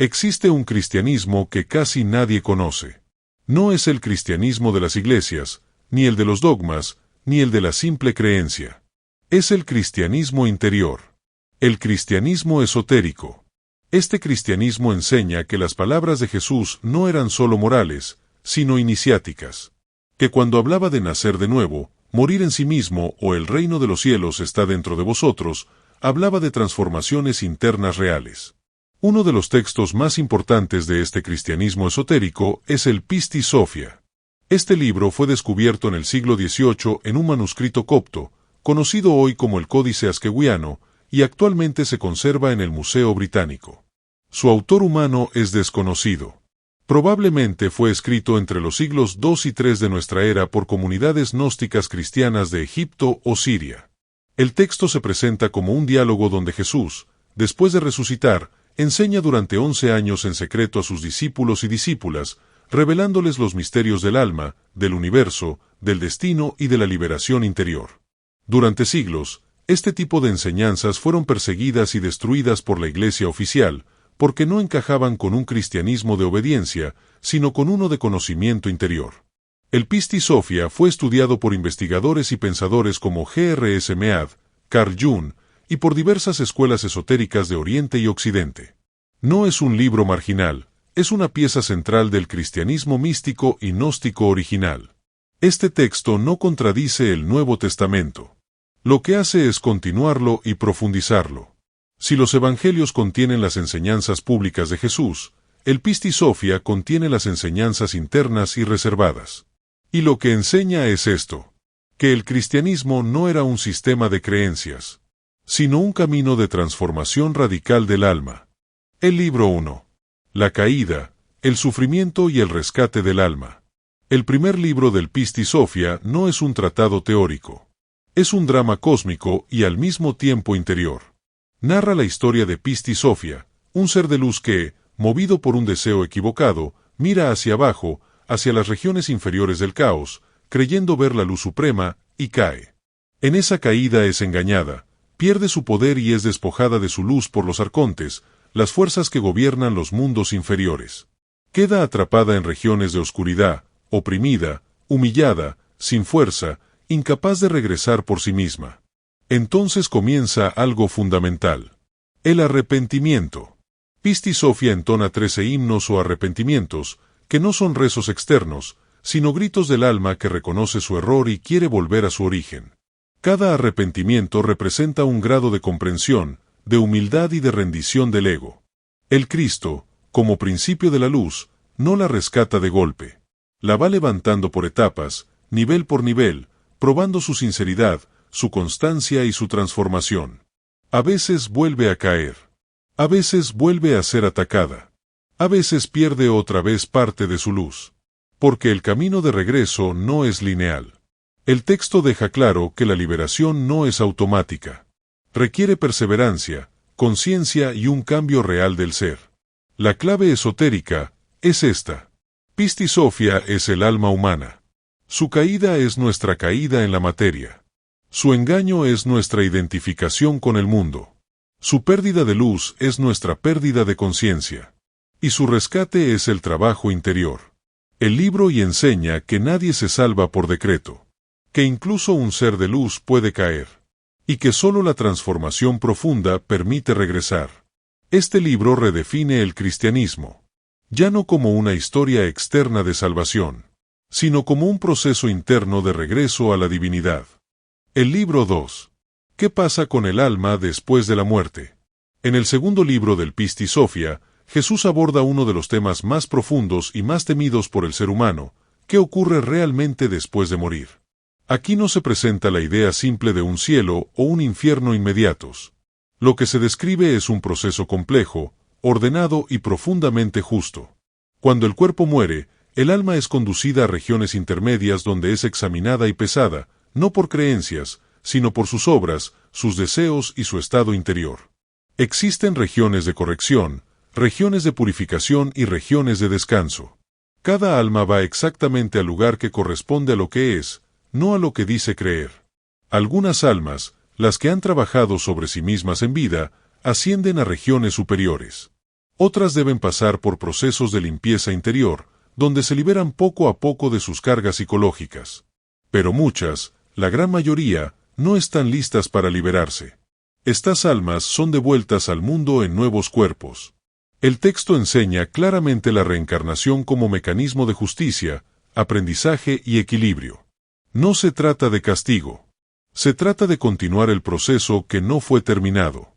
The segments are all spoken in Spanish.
Existe un cristianismo que casi nadie conoce. No es el cristianismo de las iglesias, ni el de los dogmas, ni el de la simple creencia. Es el cristianismo interior. El cristianismo esotérico. Este cristianismo enseña que las palabras de Jesús no eran solo morales, sino iniciáticas. Que cuando hablaba de nacer de nuevo, morir en sí mismo o el reino de los cielos está dentro de vosotros, hablaba de transformaciones internas reales. Uno de los textos más importantes de este cristianismo esotérico es el Pistis Sophia. Este libro fue descubierto en el siglo XVIII en un manuscrito copto, conocido hoy como el Códice Askewiano, y actualmente se conserva en el Museo Británico. Su autor humano es desconocido. Probablemente fue escrito entre los siglos II y III de nuestra era por comunidades gnósticas cristianas de Egipto o Siria. El texto se presenta como un diálogo donde Jesús, después de resucitar, enseña durante 11 años en secreto a sus discípulos y discípulas, revelándoles los misterios del alma, del universo, del destino y de la liberación interior. Durante siglos, este tipo de enseñanzas fueron perseguidas y destruidas por la Iglesia oficial, porque no encajaban con un cristianismo de obediencia, sino con uno de conocimiento interior. El Pistis Sophia fue estudiado por investigadores y pensadores como G.R.S. Mead, Carl Jung, y por diversas escuelas esotéricas de Oriente y Occidente. No es un libro marginal, es una pieza central del cristianismo místico y gnóstico original. Este texto no contradice el Nuevo Testamento. Lo que hace es continuarlo y profundizarlo. Si los evangelios contienen las enseñanzas públicas de Jesús, el Pistis Sophia contiene las enseñanzas internas y reservadas. Y lo que enseña es esto: que el cristianismo no era un sistema de creencias, sino un camino de transformación radical del alma. El libro 1. La caída, el sufrimiento y el rescate del alma. El primer libro del Pistis Sophia no es un tratado teórico. Es un drama cósmico y al mismo tiempo interior. Narra la historia de Pistis Sophia, un ser de luz que, movido por un deseo equivocado, mira hacia abajo, hacia las regiones inferiores del caos, creyendo ver la luz suprema, y cae. En esa caída es engañada, pierde su poder y es despojada de su luz por los arcontes, las fuerzas que gobiernan los mundos inferiores. Queda atrapada en regiones de oscuridad, oprimida, humillada, sin fuerza, incapaz de regresar por sí misma. Entonces comienza algo fundamental: el arrepentimiento. Pistis Sophia entona 13 himnos o arrepentimientos, que no son rezos externos, sino gritos del alma que reconoce su error y quiere volver a su origen. Cada arrepentimiento representa un grado de comprensión, de humildad y de rendición del ego. El Cristo, como principio de la luz, no la rescata de golpe. La va levantando por etapas, nivel por nivel, probando su sinceridad, su constancia y su transformación. A veces vuelve a caer. A veces vuelve a ser atacada. A veces pierde otra vez parte de su luz. Porque el camino de regreso no es lineal. El texto deja claro que la liberación no es automática. Requiere perseverancia, conciencia y un cambio real del ser. La clave esotérica es esta: Pistis Sophia es el alma humana. Su caída es nuestra caída en la materia. Su engaño es nuestra identificación con el mundo. Su pérdida de luz es nuestra pérdida de conciencia. Y su rescate es el trabajo interior. El libro y enseña que nadie se salva por decreto. Que incluso un ser de luz puede caer. Y que solo la transformación profunda permite regresar. Este libro redefine el cristianismo. Ya no como una historia externa de salvación, sino como un proceso interno de regreso a la divinidad. El libro 2. ¿Qué pasa con el alma después de la muerte? En el segundo libro del Pistis Sophia, Jesús aborda uno de los temas más profundos y más temidos por el ser humano: ¿qué ocurre realmente después de morir? Aquí no se presenta la idea simple de un cielo o un infierno inmediatos. Lo que se describe es un proceso complejo, ordenado y profundamente justo. Cuando el cuerpo muere, el alma es conducida a regiones intermedias donde es examinada y pesada, no por creencias, sino por sus obras, sus deseos y su estado interior. Existen regiones de corrección, regiones de purificación y regiones de descanso. Cada alma va exactamente al lugar que corresponde a lo que es, no a lo que dice creer. Algunas almas, las que han trabajado sobre sí mismas en vida, ascienden a regiones superiores. Otras deben pasar por procesos de limpieza interior, donde se liberan poco a poco de sus cargas psicológicas. Pero muchas, la gran mayoría, no están listas para liberarse. Estas almas son devueltas al mundo en nuevos cuerpos. El texto enseña claramente la reencarnación como mecanismo de justicia, aprendizaje y equilibrio. No se trata de castigo. Se trata de continuar el proceso que no fue terminado.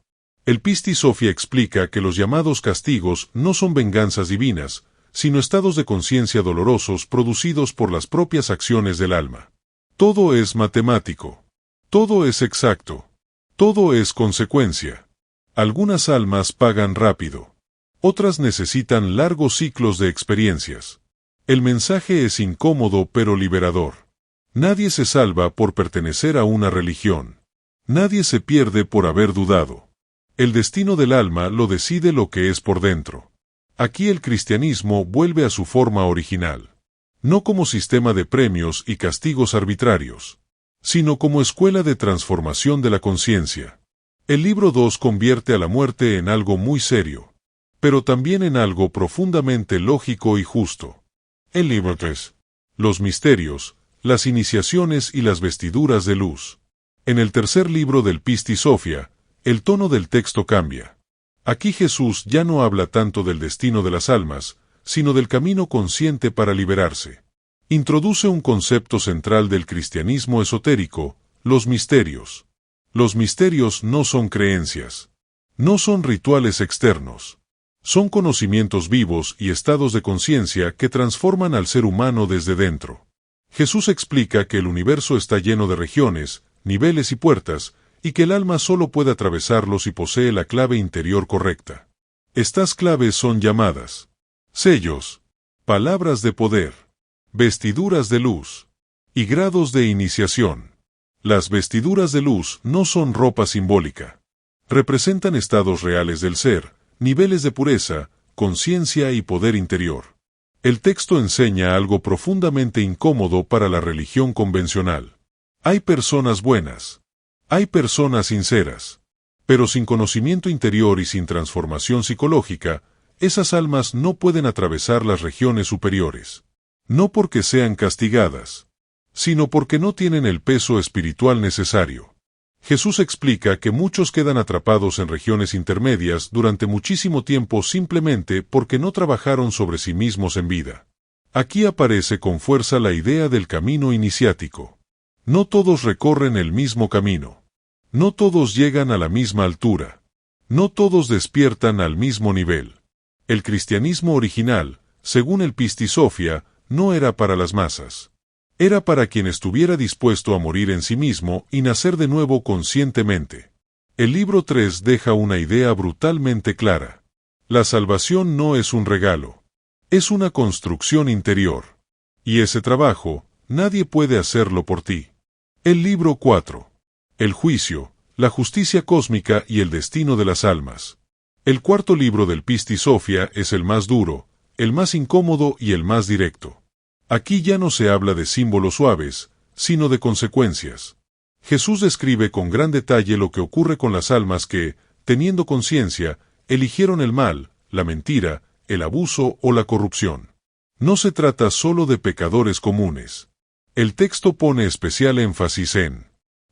El Pistis Sophia explica que los llamados castigos no son venganzas divinas, sino estados de conciencia dolorosos producidos por las propias acciones del alma. Todo es matemático. Todo es exacto. Todo es consecuencia. Algunas almas pagan rápido. Otras necesitan largos ciclos de experiencias. El mensaje es incómodo pero liberador. Nadie se salva por pertenecer a una religión. Nadie se pierde por haber dudado. El destino del alma lo decide lo que es por dentro. Aquí el cristianismo vuelve a su forma original. No como sistema de premios y castigos arbitrarios, sino como escuela de transformación de la conciencia. El libro 2 convierte a la muerte en algo muy serio, pero también en algo profundamente lógico y justo. El libro 3. Los misterios, las iniciaciones y las vestiduras de luz. En el tercer libro del Pistis Sophia, el tono del texto cambia. Aquí Jesús ya no habla tanto del destino de las almas, sino del camino consciente para liberarse. Introduce un concepto central del cristianismo esotérico, los misterios. Los misterios no son creencias. No son rituales externos. Son conocimientos vivos y estados de conciencia que transforman al ser humano desde dentro. Jesús explica que el universo está lleno de regiones, niveles y puertas, y que el alma solo puede atravesarlos si posee la clave interior correcta. Estas claves son llamadas sellos, palabras de poder, vestiduras de luz y grados de iniciación. Las vestiduras de luz no son ropa simbólica. Representan estados reales del ser, niveles de pureza, conciencia y poder interior. El texto enseña algo profundamente incómodo para la religión convencional. Hay personas buenas. Hay personas sinceras. Pero sin conocimiento interior y sin transformación psicológica, esas almas no pueden atravesar las regiones superiores. No porque sean castigadas, sino porque no tienen el peso espiritual necesario. Jesús explica que muchos quedan atrapados en regiones intermedias durante muchísimo tiempo simplemente porque no trabajaron sobre sí mismos en vida. Aquí aparece con fuerza la idea del camino iniciático. No todos recorren el mismo camino. No todos llegan a la misma altura. No todos despiertan al mismo nivel. El cristianismo original, según el Pistis Sophia, no era para las masas. Era para quien estuviera dispuesto a morir en sí mismo y nacer de nuevo conscientemente. El libro 3 deja una idea brutalmente clara. La salvación no es un regalo. Es una construcción interior. Y ese trabajo, nadie puede hacerlo por ti. El libro 4. El juicio, la justicia cósmica y el destino de las almas. El cuarto libro del Pistis Sophia es el más duro, el más incómodo y el más directo. Aquí ya no se habla de símbolos suaves, sino de consecuencias. Jesús describe con gran detalle lo que ocurre con las almas que, teniendo conciencia, eligieron el mal, la mentira, el abuso o la corrupción. No se trata solo de pecadores comunes. El texto pone especial énfasis en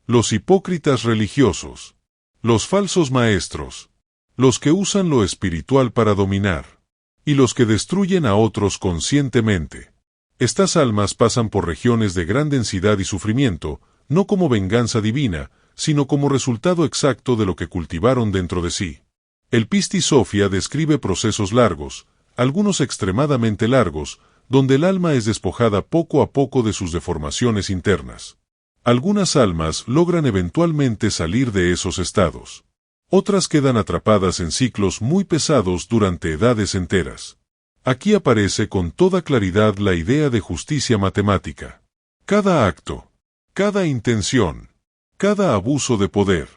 los hipócritas religiosos, los falsos maestros, los que usan lo espiritual para dominar, y los que destruyen a otros conscientemente. Estas almas pasan por regiones de gran densidad y sufrimiento, no como venganza divina, sino como resultado exacto de lo que cultivaron dentro de sí. El Pistis Sophia describe procesos largos, algunos extremadamente largos, donde el alma es despojada poco a poco de sus deformaciones internas. Algunas almas logran eventualmente salir de esos estados. Otras quedan atrapadas en ciclos muy pesados durante edades enteras. Aquí aparece con toda claridad la idea de justicia matemática. Cada acto, cada intención, cada abuso de poder,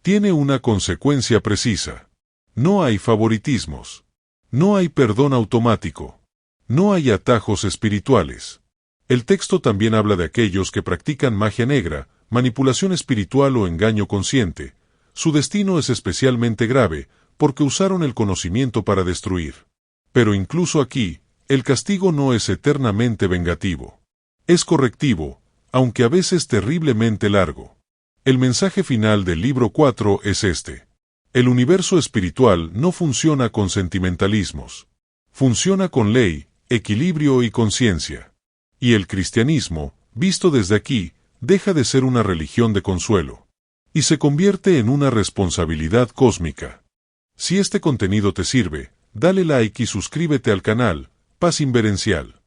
tiene una consecuencia precisa. No hay favoritismos. No hay perdón automático. No hay atajos espirituales. El texto también habla de aquellos que practican magia negra, manipulación espiritual o engaño consciente. Su destino es especialmente grave, porque usaron el conocimiento para destruir. Pero incluso aquí, el castigo no es eternamente vengativo. Es correctivo, aunque a veces terriblemente largo. El mensaje final del libro 4 es este. El universo espiritual no funciona con sentimentalismos. Funciona con ley, equilibrio y conciencia. Y el cristianismo, visto desde aquí, deja de ser una religión de consuelo. Y se convierte en una responsabilidad cósmica. Si este contenido te sirve, dale like y suscríbete al canal, Paz Inverencial.